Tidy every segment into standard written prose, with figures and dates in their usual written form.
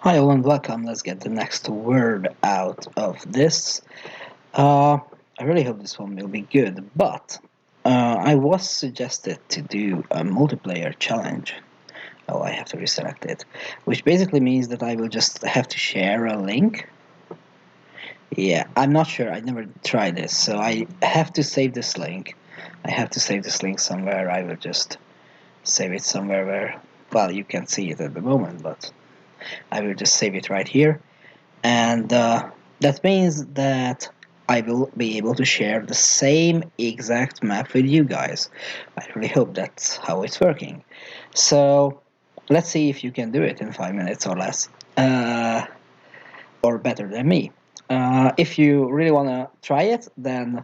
Hi all and welcome. Let's get the next word out of this. Uh, I really hope this one will be good, but I was suggested to do a multiplayer challenge. Oh, I have to reselect it, which basically means that I will just have to share a link. Yeah, I'm not sure. I never tried this, so I have to save this link. I have to save this link somewhere. I will just save it somewhere where, well, you can see it at the moment, but I will just save it right here. And that means that I will be able to share the same exact map with you guys. I really hope that's how it's working. So let's see if you can do it in 5 minutes or less, or better than me. If you really want to try it, then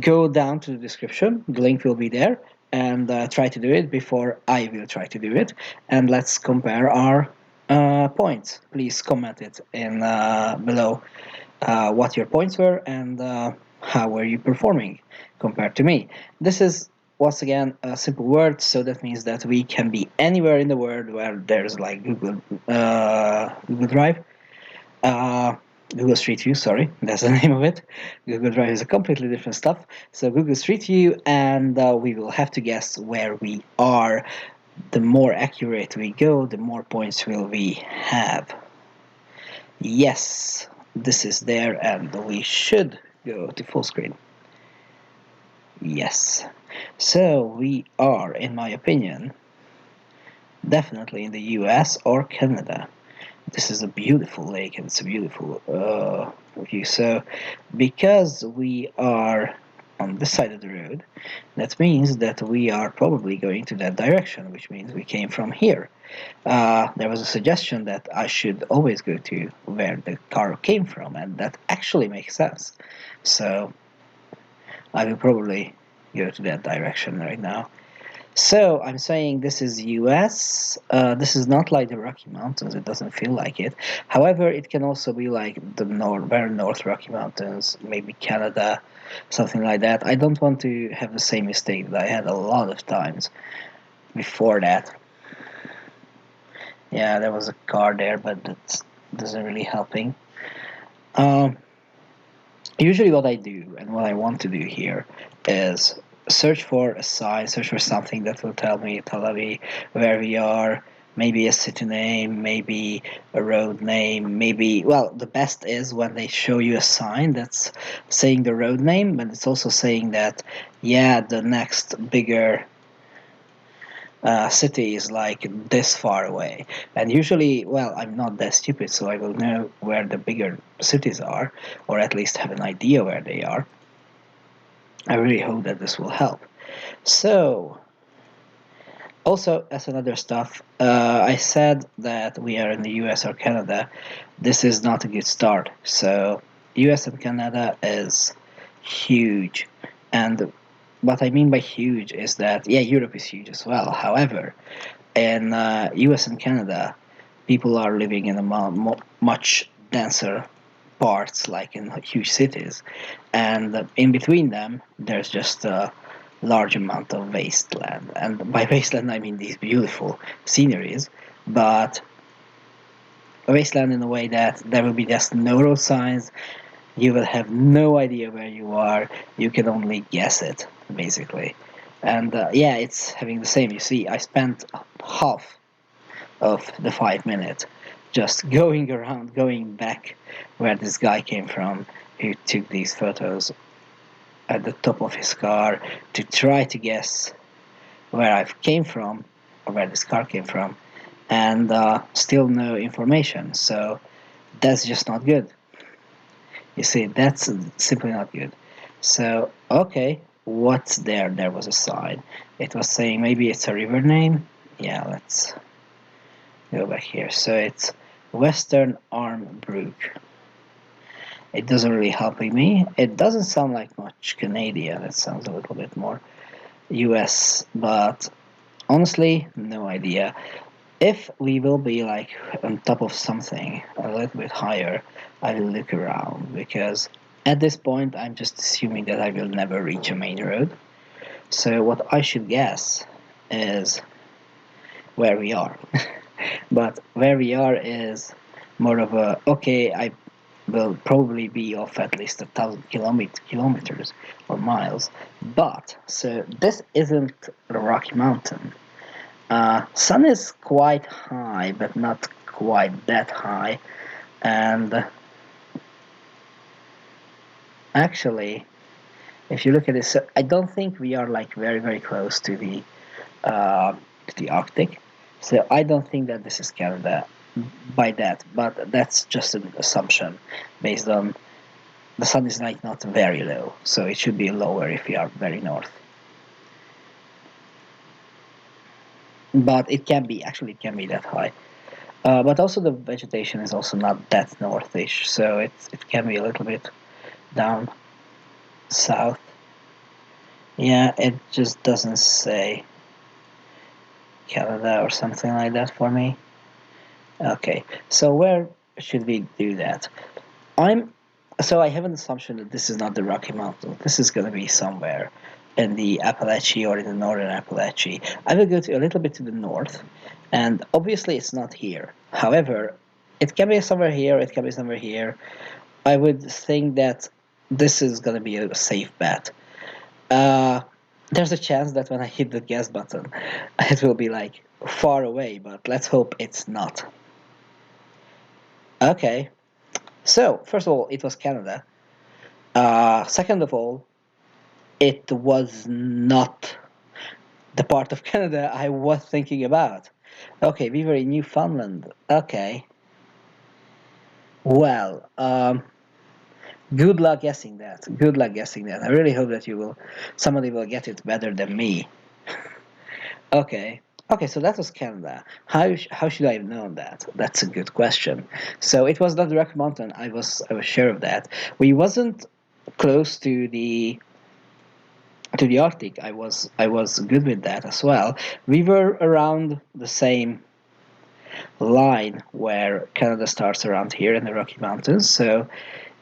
go down to the description. The link will be there, and try to do it before I will try to do it. And let's compare our points. Please comment it in below what your points were and how were you performing compared to me. This is once again a simple word, so that means that we can be anywhere in the world where there's like Google Drive. Uh, Google Street View, sorry, that's the name of it. Google Drive is a completely different stuff. So Google Street View, and we will have to guess where we are. The more accurate we go, the more points will we have. Yes, this is there, and we should go to full screen. Yes. So we are, in my opinion, definitely in the US or Canada. This is a beautiful lake and it's a beautiful view. So because we are on this side of the road, that means that we are probably going to that direction, which means we came from here. There was a suggestion that I should always go to where the car came from, and that actually makes sense. So I will probably go to that direction right now. So I'm saying this is US. This is not like the Rocky Mountains. It doesn't feel like it. However, it can also be like the very North Rocky Mountains, maybe Canada, something like that. I don't want to have the same mistake that I had a lot of times before that. Yeah, there was a car there, but that doesn't really helping. Um, Usually what I do and what I want to do here is search for a sign, search for something that will tell me where we are, maybe a city name, maybe a road name, maybe, well, the best is when they show you a sign that's saying the road name, but it's also saying that, yeah, the next bigger city is like this far away. And usually, well, I'm not that stupid, so I will know where the bigger cities are, or at least have an idea where they are. I really hope that this will help. So, also, as another stuff, I said that we are in the US or Canada. This is not a good start. So, US and Canada is huge. And what I mean by huge is that, yeah, Europe is huge as well. However, in US and Canada, people are living in a much denser parts, like in huge cities, and in between them, there's just a large amount of wasteland. And by wasteland, I mean these beautiful sceneries, but a wasteland in a way that there will be just no road signs. You will have no idea where you are. You can only guess it, basically. And yeah, it's having the same. You see, I spent half of the 5 minutes just going around, going back where this guy came from who took these photos at the top of his car to try to guess where I came from or where this car came from, and still no information. So that's just not good. You see, that's simply not good. So, okay, what's there? There was a sign. It was saying maybe it's a river name. Yeah, let's go back here. So it's Western Arm Brook. It doesn't really help me. It doesn't sound like much Canadian. It sounds a little bit more US, but honestly, no idea. If we will be like on top of something a little bit higher, I will look around, because at this point I'm just assuming that I will never reach a main road. So what I should guess is where we are. But where we are is more of a, okay, I will probably be off at least 1,000 kilometers or miles. But so this isn't a Rocky Mountain. Sun is quite high, but not quite that high. And actually, if you look at this, so I don't think we are like very very close to the Arctic. So I don't think that this is Canada by that, but that's just an assumption based on the sun is like not very low, so it should be lower if we are very north. But it can be, actually it can be that high. But also the vegetation is also not that northish, so it can be a little bit down south. Yeah, it just doesn't say Canada or something like that for me. Okay, so where should we do that? I'm so I have an assumption that this is not the Rocky Mountains. This is going to be somewhere in the Appalachia or in the northern Appalachia. I will go to a little bit to the north, and obviously it's not here. However, it can be somewhere here. It can be somewhere here. I would think that this is going to be a safe bet. Uh, there's a chance that when I hit the guess button, it will be like far away, but let's hope it's not. Okay, so first of all, it was Canada. Second of all, it was not the part of Canada I was thinking about. Okay, we were in Newfoundland. Okay. Well, good luck guessing that. Good luck guessing that. I really hope that somebody will get it better than me. Okay. Okay, so that was Canada. How should I have known that? That's a good question. So it was not the Rocky Mountain. I was sure of that. We wasn't close to the Arctic. I was good with that as well. We were around the same line where Canada starts around here in the Rocky Mountains. So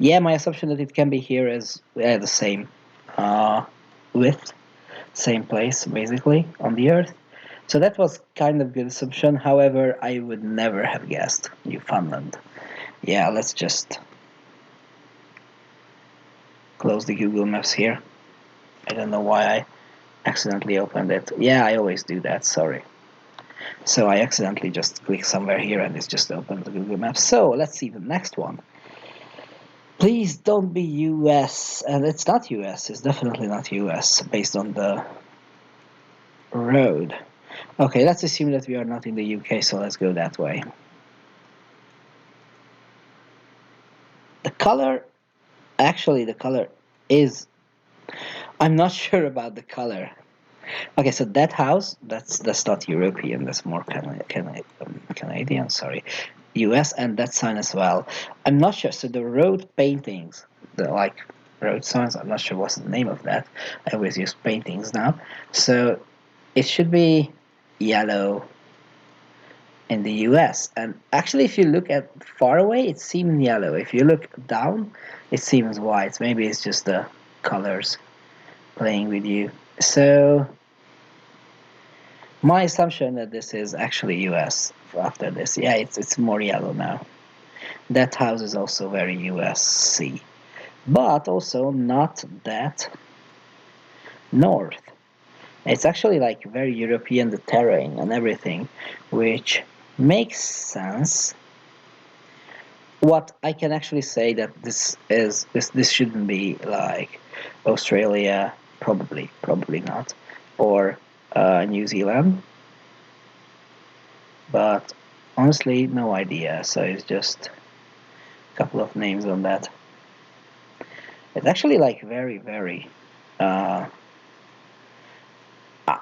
yeah, my assumption that it can be here is the same uh, width, same place basically on the Earth. So that was kind of good assumption. However, I would never have guessed Newfoundland. Yeah, let's just close the Google Maps here. I don't know why I accidentally opened it. Yeah, I always do that, sorry. So I accidentally just click somewhere here and it's just opened the Google Maps. So let's see the next one. Please don't be US, and it's not US, it's definitely not US based on the road. Okay, let's assume that we are not in the UK, so let's go that way. The color, actually the color is, I'm not sure about the color. Okay, so that house, that's not European, that's more Canadian, sorry. US, and that sign as well. I'm not sure. So the road paintings, the like road signs, I'm not sure what's the name of that. I always use paintings now. So it should be yellow in the US. And actually, if you look at far away, it seems yellow. If you look down, it seems white. Maybe it's just the colors playing with you. So my assumption that this is actually US after this. Yeah, it's more yellow now. That house is also very USC, but also not that north. It's actually like very European, the terrain and everything, which makes sense. What I can actually say that this shouldn't be like Australia, probably not, or New Zealand, but honestly no idea. So it's just a couple of names on that. It's actually like very very.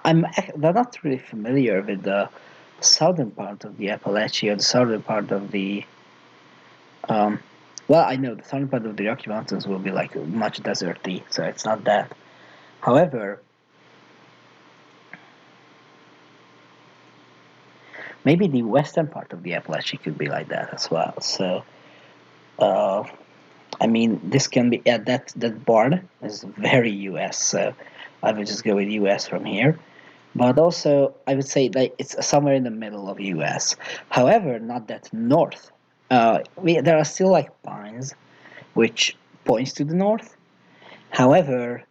I'm not really familiar with the southern part of the Appalachia, the southern part of the um, well, I know the southern part of the Rocky Mountains will be like much deserty, so it's not that. However, maybe the western part of the Appalachia could be like that as well. So, uh, I mean, this can be that barn is very U.S. So I would just go with U.S. from here. But also, I would say like it's somewhere in the middle of U.S. However, not that north. There are still like pines, which points to the north. However,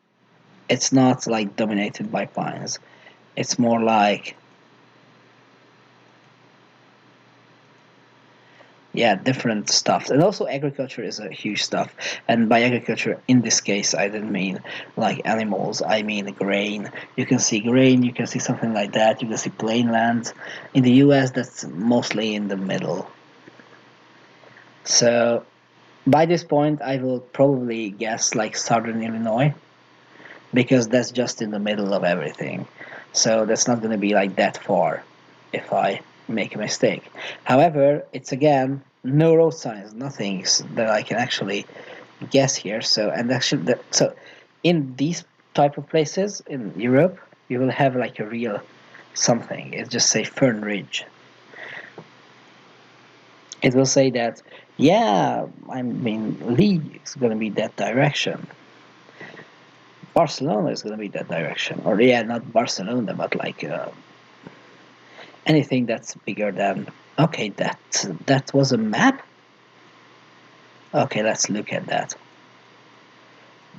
it's not like dominated by pines. It's more like, yeah, different stuff. And also agriculture is a huge stuff. And by agriculture, in this case, I didn't mean like animals. I mean grain. You can see grain. You can see something like that. You can see plain lands. In the U.S., that's mostly in the middle. So by this point, I will probably guess like southern Illinois, because that's just in the middle of everything. So that's not going to be like that far if I make a mistake. However, it's again no road signs, nothing that I can actually guess here. So and actually, so in these type of places in Europe, you will have like a real something. It just say Fern Ridge. It will say that, yeah, I mean, Lee is going to be that direction. Barcelona is going to be that direction, or yeah, not Barcelona, but like anything that's bigger than. Okay, that was a map. Okay, let's look at that.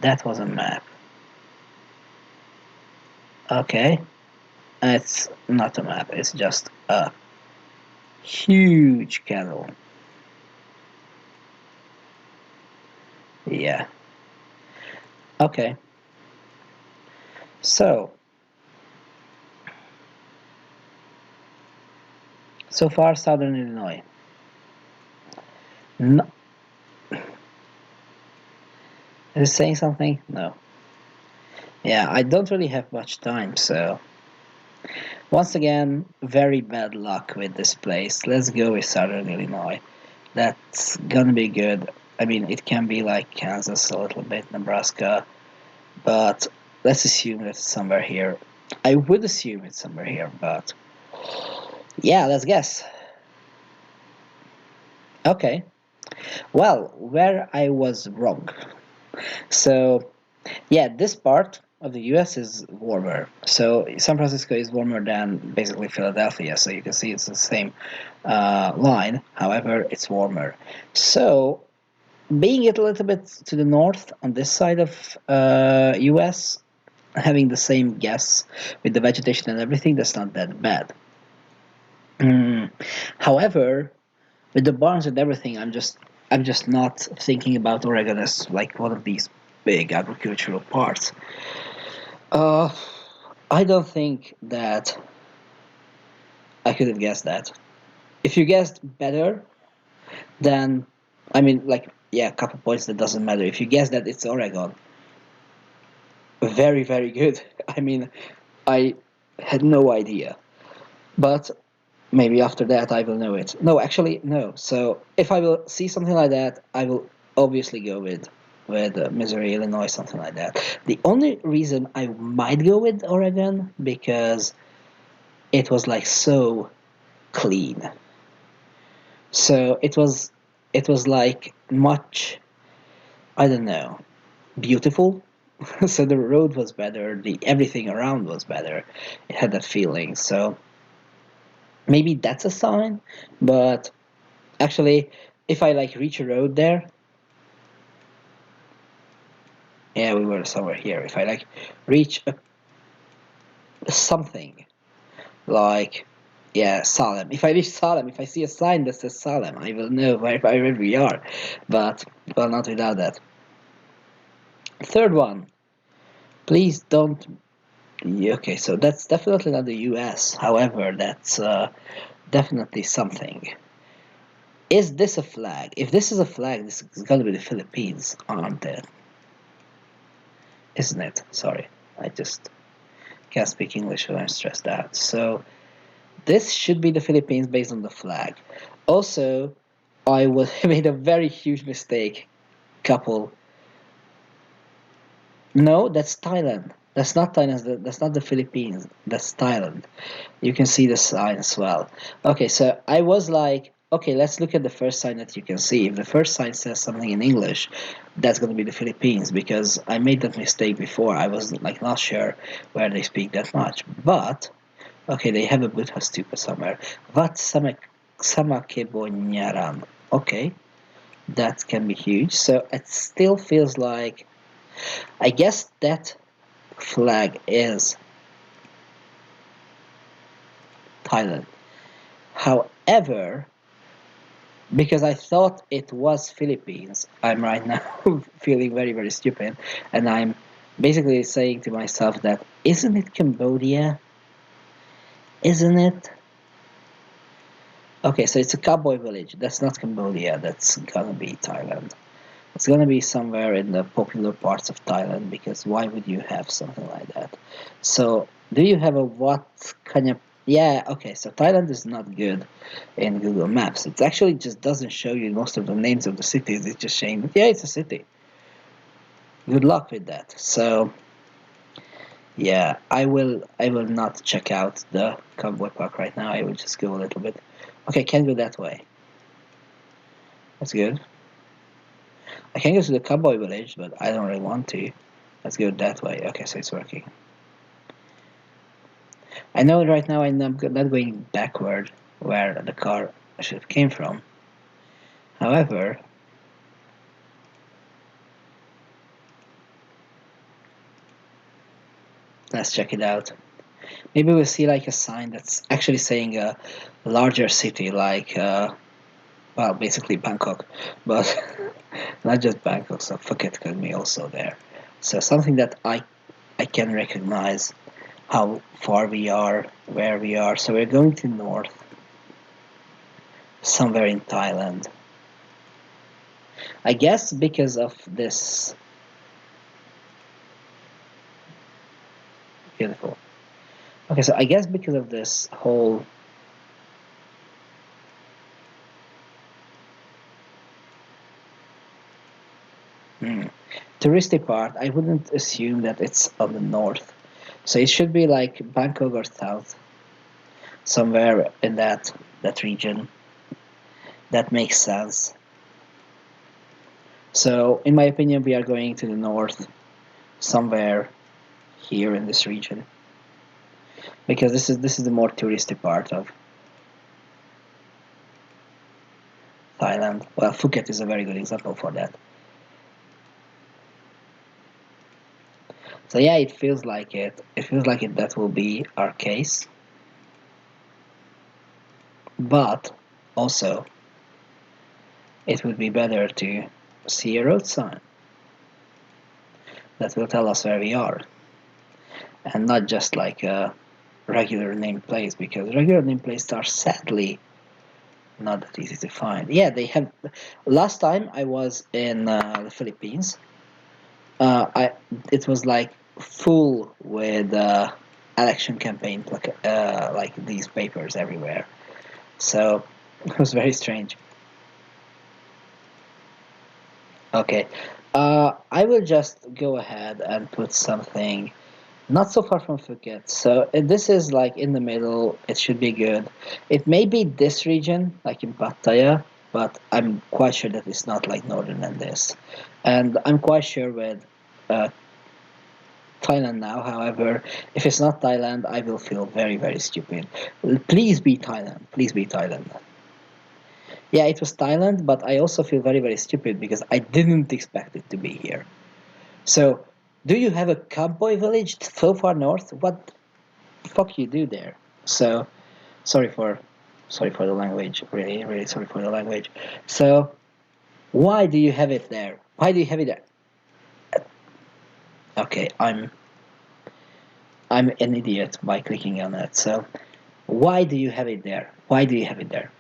That was a map. Okay, it's not a map. It's just a huge canal. Yeah. Okay. So far, Southern Illinois. No, is it saying something? No. Yeah, I don't really have much time, so once again, very bad luck with this place. Let's go with Southern Illinois. That's gonna be good. I mean, it can be like Kansas a little bit, Nebraska, but let's assume that it's somewhere here. I would assume it's somewhere here, but yeah, let's guess. Okay. Well, where I was wrong. So, yeah, this part of the US is warmer. So, San Francisco is warmer than basically Philadelphia. So, you can see it's the same line. However, it's warmer. So, being it a little bit to the north on this side of US, having the same guess with the vegetation and everything, that's not that bad. However, with the barns and everything, I'm just not thinking about Oregon as like one of these big agricultural parts. Uh, I don't think that I could have guessed that. If you guessed better, then I mean, like, yeah, a couple points, that doesn't matter. If you guess that it's Oregon, very, very good. I mean, I had no idea, but maybe after that I will know it. No, actually, no. So if I will see something like that, I will obviously go with Missouri, Illinois, something like that. The only reason I might go with Oregon, because it was like so clean. So it was like much, I don't know, beautiful. So the road was better, the everything around was better. It had that feeling. So maybe that's a sign, but actually, if I like reach a road there, yeah, we were somewhere here. If I like reach something like, yeah, Salem. If I reach Salem, if I see a sign that says Salem, I will know where we are. But well, not without that. Third one, please don't. Yeah, okay, so that's definitely not the U.S. However, that's definitely something. Is this a flag? If this is a flag, this is gonna be the Philippines, aren't it? Isn't it? Sorry, I just can't speak English when I'm stressed out. So this should be the Philippines based on the flag. Also, I was made a very huge mistake. Couple. No, that's Thailand. That's not Thailand. That's not the Philippines. That's Thailand. You can see the sign as well. Okay, so I was like, okay, let's look at the first sign that you can see. If the first sign says something in English, that's going to be the Philippines, because I made that mistake before. I was like not sure where they speak that much. But okay, they have a Buddha stupa somewhere. Wat samakebonyaran. Okay, that can be huge. So it still feels like, I guess that flag is Thailand. However, because I thought it was Philippines, I'm right now feeling very, very stupid, and I'm basically saying to myself that isn't it Cambodia? Isn't it? Okay, so it's a cowboy village. That's not Cambodia. That's gonna be Thailand. It's gonna be somewhere in the popular parts of Thailand because why would you have something like that? So, do you have a what kind of? Yeah, okay. So Thailand is not good in Google Maps. It actually just doesn't show you most of the names of the cities. It's just saying that yeah, it's a city. Good luck with that. So yeah, I will not check out the cowboy park right now. I will just go a little bit. Okay, can't go that way. That's good. I can go to the cowboy village, but I don't really want to. Let's go that way. Okay, so it's working. I know right now I'm not going backward where the car should have came from. However, let's check it out. Maybe we'll see like a sign that's actually saying a larger city, like well, basically Bangkok, but not just Bangkok. So Phuket could be also there. So something that I can recognize how far we are, where we are. So we're going to north, somewhere in Thailand. I guess because of this beautiful. Okay, so I guess because of this whole hmm, touristy part, I wouldn't assume that it's on the north. So it should be like Bangkok or south, somewhere in that region. That makes sense. So in my opinion, we are going to the north, somewhere here in this region, because this is the more touristy part of Thailand. Well, Phuket is a very good example for that. So yeah, it feels like it. It feels like it. That will be our case. But also, it would be better to see a road sign that will tell us where we are, and not just like a regular named place, because regular named places are sadly not that easy to find. Yeah, they have. Last time I was in the Philippines, I it was like full with election campaign like these papers everywhere. So it was very strange. Okay, I will just go ahead and put something not so far from Phuket. So this is like in the middle. It should be good. It may be this region, like in Pattaya, but I'm quite sure that it's not like northern than this. And I'm quite sure with uh, Thailand now. However, if it's not Thailand, I will feel very, very stupid. Please be Thailand. Please be Thailand. Yeah, it was Thailand, but I also feel very, very stupid because I didn't expect it to be here. So, do you have a cowboy village so far north? What the fuck you do there? So, sorry for, sorry for the language. Really, really sorry for the language. So, why do you have it there? Why do you have it there? Okay, I'm an idiot by clicking on it. So, why do you have it there? Why do you have it there?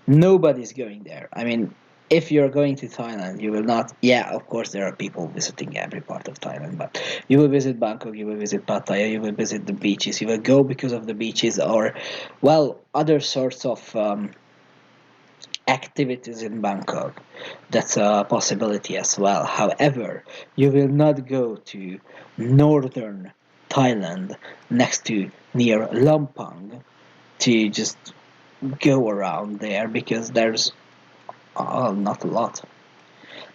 Nobody's going there. I mean, if you're going to Thailand, you will not. Yeah, of course, there are people visiting every part of Thailand, but you will visit Bangkok, you will visit Pattaya, you will visit the beaches, you will go because of the beaches or, well, other sorts of activities in Bangkok. That's a possibility as well. However, you will not go to northern Thailand next to near Lampang to just go around there because there's not a lot.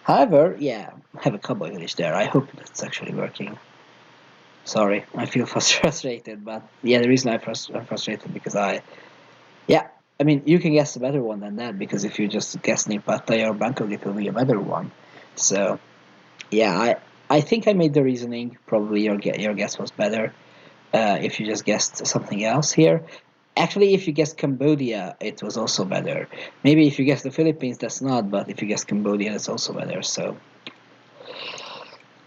However, yeah, I have a cowboy village there. I hope that's actually working. Sorry, I feel frustrated, but yeah, the reason I'm frustrated because yeah. I mean, you can guess a better one than that, because if you just guess near Pattaya or Bangkok, it will be a better one. So yeah, I think I made the reasoning. Probably your guess was better. If you just guessed something else here. Actually, if you guessed Cambodia, it was also better. Maybe if you guessed the Philippines, that's not. But if you guessed Cambodia, that's also better. So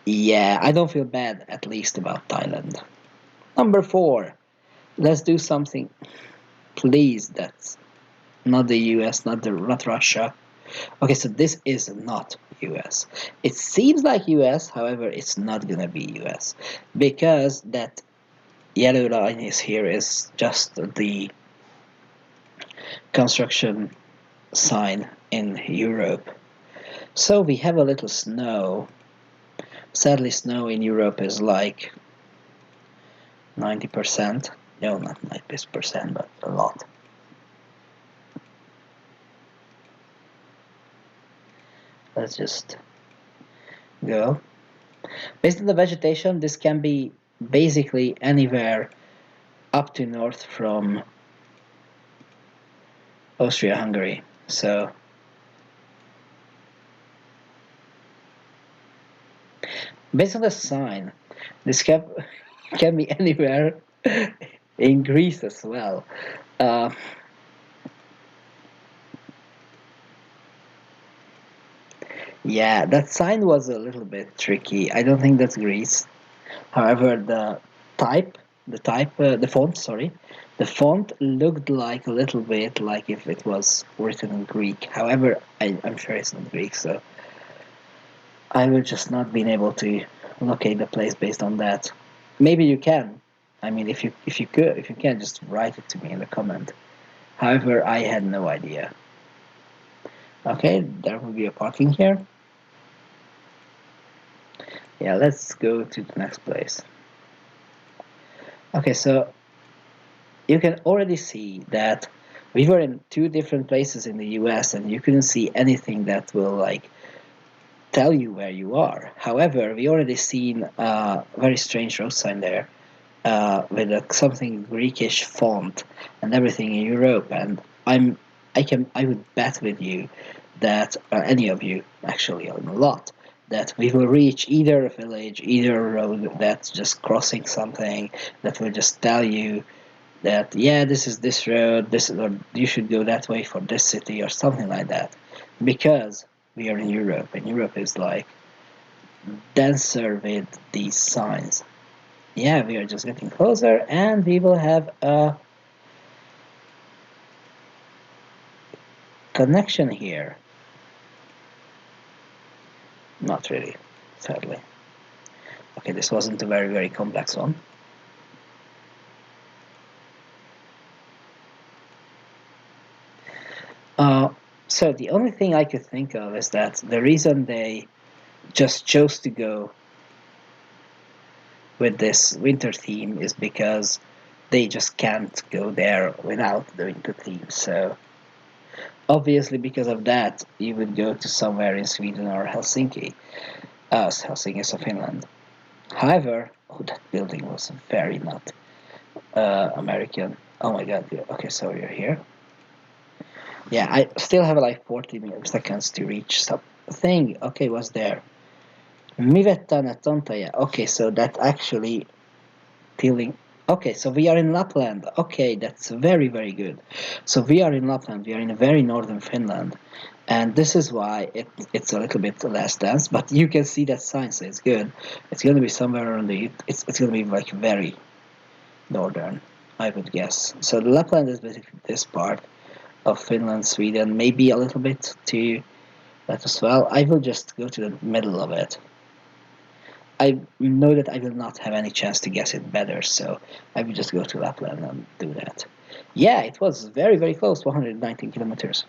yeah, I don't feel bad at least about Thailand. Number four. Let's do something, please. That's not the U.S., not Russia. Okay, so this is not US. It seems like US, however, it's not gonna be US, because that yellow line is here is just the construction sign in Europe. So we have a little snow. Sadly, snow in Europe is like 90%. No, not 90%, but a lot. Let's just go. Based on the vegetation, this can be basically anywhere up to north from Austria-Hungary. So based on the sign, this can be anywhere in Greece as well. Uh, yeah, that sign was a little bit tricky. I don't think that's Greece. However, the font, sorry, the font looked like a little bit like if it was written in Greek. However, I'm sure it's not Greek, so I will just not been able to locate the place based on that. Maybe you can. I mean, if you can, just write it to me in the comment. However, I had no idea. Okay, there will be a parking here. Yeah, let's go to the next place. Okay, so you can already see that we were in two different places in the US, and you couldn't see anything that will like tell you where you are. However, we already seen a very strange road sign there, with something Greekish font and everything in Europe. And I would bet with you that any of you actually a lot, that we will reach either a village, either a road that's just crossing something that will just tell you that, yeah, this is this road, this is, or you should go that way for this city or something like that, because we are in Europe, and Europe is like denser with these signs. Yeah, we are just getting closer, and we will have a connection here. Not really, sadly. Okay, this wasn't a very complex one. Uh, so the only thing I could think of is that the reason they just chose to go with this winter theme is because they just can't go there without the winter theme. So obviously, because of that, you would go to somewhere in Sweden or Helsinki. Helsinki is Finland. However, oh, that building was very not American. Oh my god, yeah. Okay, so you're here. Yeah, I still have like 40 seconds to reach something. Okay, what's there? Mivettana Tontaja. Okay, so that's actually feeling. Okay, so we are in Lapland. Okay, that's very good. So we are in Lapland. We are in a very northern Finland, and this is why it's a little bit less dense. But you can see that sign, so it's good. It's going to be somewhere around the. It's going to be like very northern, I would guess. So the Lapland is basically this part of Finland, Sweden, maybe a little bit to that as well. I will just go to the middle of it. I know that I will not have any chance to guess it better, so I will just go to Lapland and do that. Yeah, it was very close, 119 kilometers.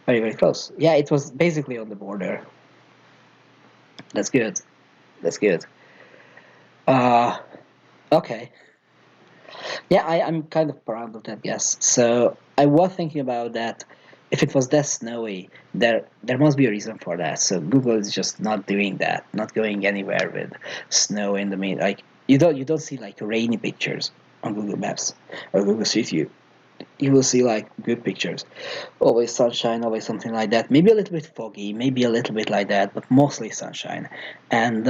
Very close. Yeah, it was basically on the border. That's good. That's good. Uh, okay. Yeah, I'm kind of proud of that guess. So I was thinking about that. If it was that snowy, there must be a reason for that. So Google is just not doing that, not going anywhere with snow in the middle. Like you don't see like rainy pictures on Google Maps or Google Street View. you will see like good pictures. Always sunshine, always something like that. Maybe a little bit foggy, maybe a little bit like that, but mostly sunshine. And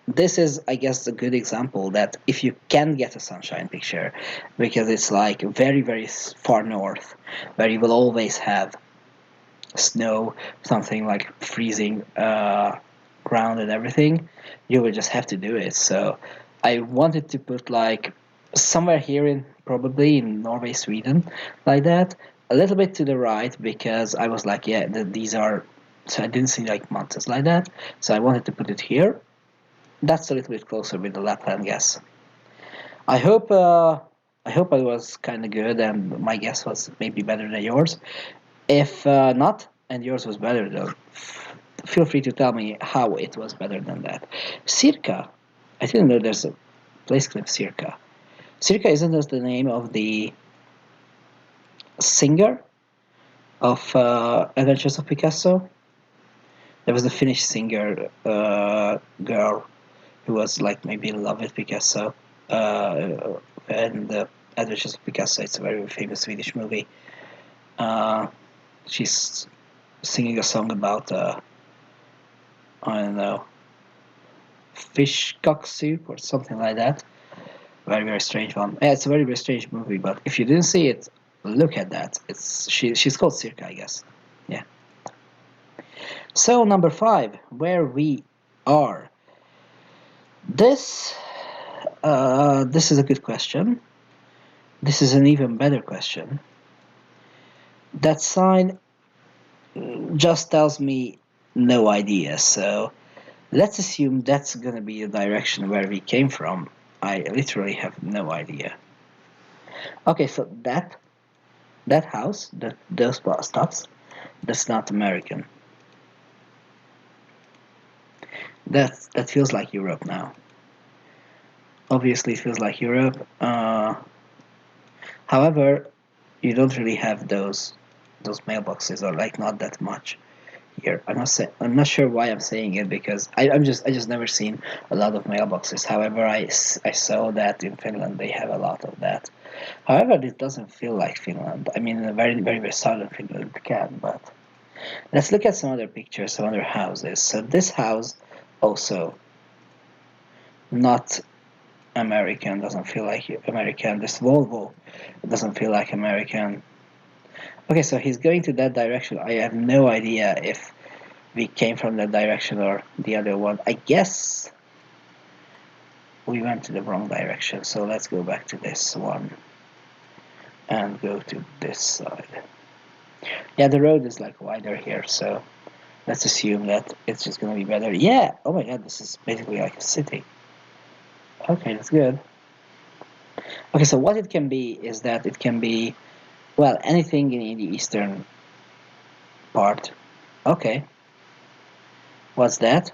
this is, I guess, a good example that if you can get a sunshine picture, because it's like very, very far north, where you will always have snow, something like freezing ground and everything, you will just have to do it. So I wanted to put like somewhere here in probably in Norway, Sweden, like that, a little bit to the right because I was like, yeah, these are. So I didn't see like mountains like that. So I wanted to put it here. That's a little bit closer with the Lapland guess. I hope. I hope I was kind of good, and my guess was maybe better than yours. If not, and yours was better though, feel free to tell me how it was better than that. Circa, I didn't know there's a place called Circa. Circa isn't this the name of the singer of Adventures of Picasso? There was a Finnish singer girl who was like maybe in love with Picasso. And Adventures of Picasso, it's a very famous Swedish movie. She's singing a song about I don't know, fish cock soup or something like that. Very, very strange one. Yeah, it's a very, very strange movie, but if you didn't see it, look at that. She's called Circa, I guess. Yeah. So number 5, where we are. This this is a good question. This is an even better question. That sign just tells me no idea, so let's assume that's gonna be the direction where we came from. I literally have no idea. Okay, so that house, those bus stops, that's not American. That feels like Europe now. Obviously, it feels like Europe. However, you don't really have those mailboxes, or like not that much here. I'm not sure why I'm saying it because I just never seen a lot of mailboxes. However, I saw that in Finland they have a lot of that. However, this doesn't feel like Finland. I mean, in a very, very, very southern Finland it can, but let's look at some other pictures, some other houses. So this house also not American, doesn't feel like American. This Volvo doesn't feel like American. Okay, so he's going to that direction. I have no idea if we came from that direction or the other one. I guess we went to the wrong direction, so let's go back to this one and go to this side. Yeah, the road is like wider here, so let's assume that it's just gonna be better. Yeah, oh my god, this is basically like a city. Okay, that's good. Okay, so what it can be is that it can be, well, anything in the eastern part. Okay, what's that?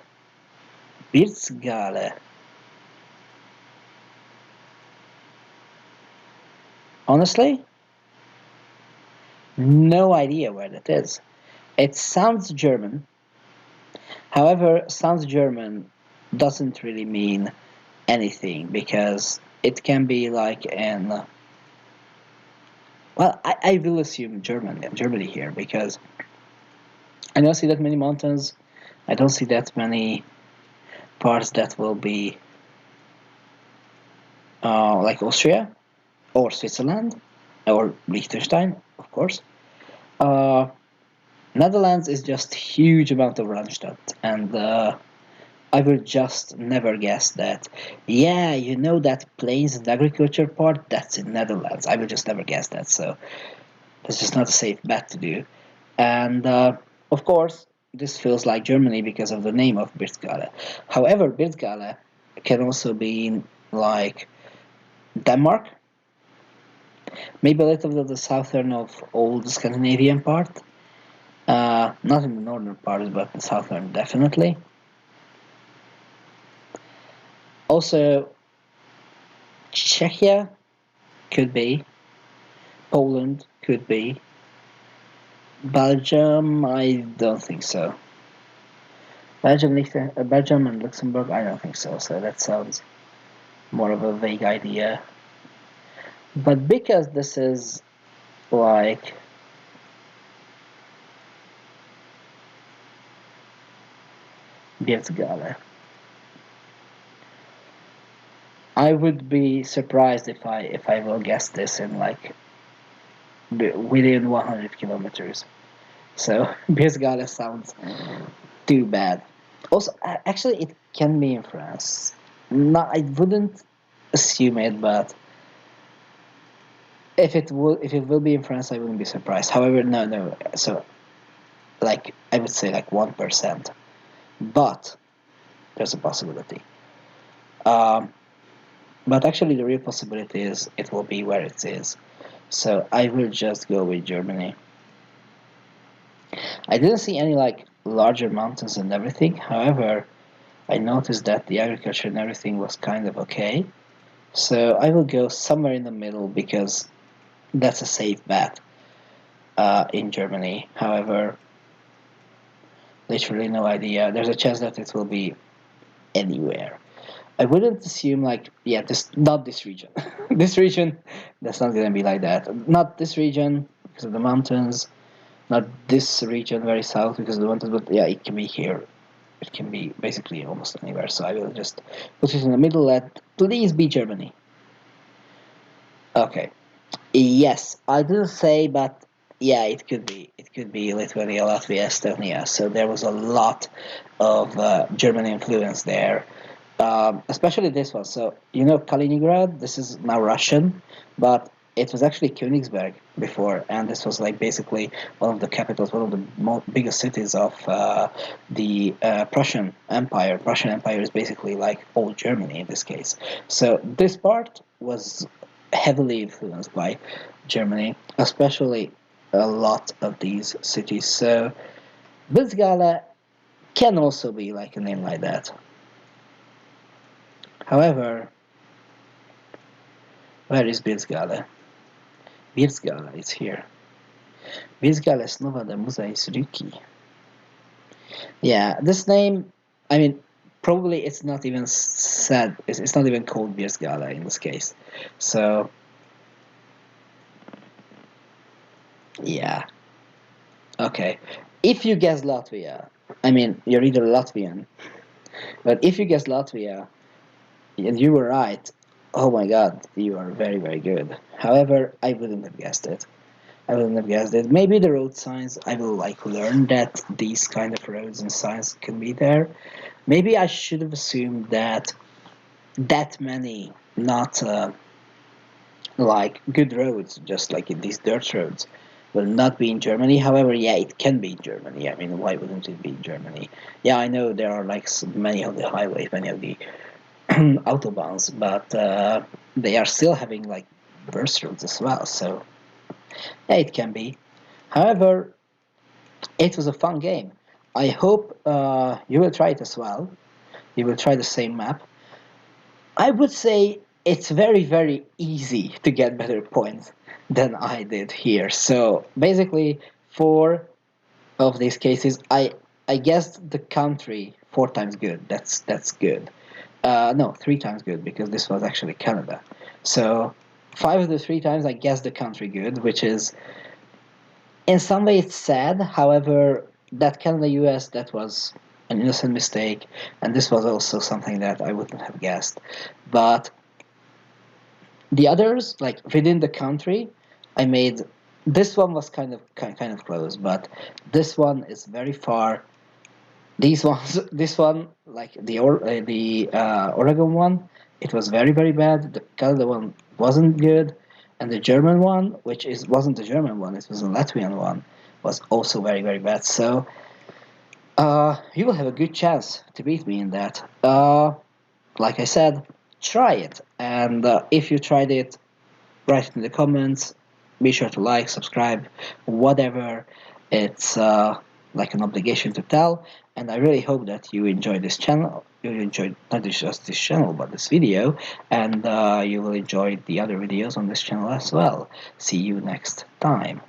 Birdsgale. Honestly, no idea where that is. It sounds German. However, sounds German doesn't really mean anything because it can be like an. Well, I will assume Germany here because I don't see that many mountains. I don't see that many parts that will be like Austria or Switzerland or Liechtenstein, of course. Uh, Netherlands is just huge amount of Randstad, and I will just never guess that. Yeah, you know that plains and agriculture part, that's in Netherlands. I will just never guess that, so that's just not a safe bet to do. And of course, this feels like Germany because of the name of Birdsgale. However, Birdsgale can also be like Denmark, maybe a little bit of the southern of old Scandinavian part. Not in the northern parts, but the southern definitely. Also, Czechia could be. Poland could be. Belgium, I don't think so. Belgium and Luxembourg, I don't think so. So that sounds more of a vague idea. But because this is like Bierzgale. I would be surprised if I will guess this in like within 100 kilometers. So Bierzgale sounds too bad. Also, actually, it can be in France. Not, I wouldn't assume it, but if it will be in France, I wouldn't be surprised. However, no. So, like, I would say like 1%, but there's a possibility. Um, but actually, the real possibility is it will be where it is. So I will just go with Germany. I didn't see any like larger mountains and everything. However, I noticed that the agriculture and everything was kind of okay. So I will go somewhere in the middle because that's a safe bet in Germany. However, literally no idea. There's a chance that it will be anywhere. I wouldn't assume like yeah, this not this region. This region, that's not gonna be like that. Not this region because of the mountains. Not this region very south because of the mountains. But yeah, it can be here. It can be basically almost anywhere. So I will just put it in the middle. Let please be Germany. Okay. Yes, I didn't say, but yeah, it could be. It could be Lithuania, Latvia, Estonia. So there was a lot of German influence there, especially this one. So you know Kaliningrad. This is now Russian, but it was actually Königsberg before, and this was like basically one of the capitals, one of the biggest cities of the Prussian Empire. Prussian Empire is basically like old Germany in this case. So this part was heavily influenced by Germany, especially a lot of these cities. So Blitzgala can also be like a name like that. However, where is Blitzgala? Blitzgala is here. Blitzgala Snova de Muzej Sriki. Yeah, this name, I mean, probably it's not even said, it's not even called Blitzgala in this case. So, yeah. Okay. If you guess Latvia, I mean, you're either Latvian, but if you guess Latvia and you were right, oh my god, you are very, very good. However, I wouldn't have guessed it. I wouldn't have guessed it. Maybe the road signs, I will like learn that these kind of roads and signs can be there. Maybe I should have assumed that that many not like good roads, just like in these dirt roads, will not be in Germany. However, yeah, it can be in Germany. I mean, why wouldn't it be in Germany? Yeah, I know there are like many of the highways, many of the autobahns, but they are still having like verse roads as well. So yeah, it can be. However, it was a fun game. I hope you will try it as well. You will try the same map. I would say it's very, very easy to get better points than I did here. So basically, four of these cases, I guessed the country four times good. That's good. No, three times good because this was actually Canada. So five of the three times I guessed the country good, which is in some way it's sad. However, that Canada US that was an innocent mistake, and this was also something that I wouldn't have guessed. But the others, like within the country, I made this one was kind of close, but this one is very far. These ones, this one, like the Oregon one, it was very very bad. The Canada one wasn't good, and the German one, which is wasn't the German one, it was a Latvian one, was also very very bad. So you will have a good chance to beat me in that. Like I said, try it, and if you tried it, write it in the comments. Be sure to like, subscribe, whatever. It's like an obligation to tell. And I really hope that you enjoyed this channel. You enjoyed not just this channel, but this video, and you will enjoy the other videos on this channel as well. See you next time.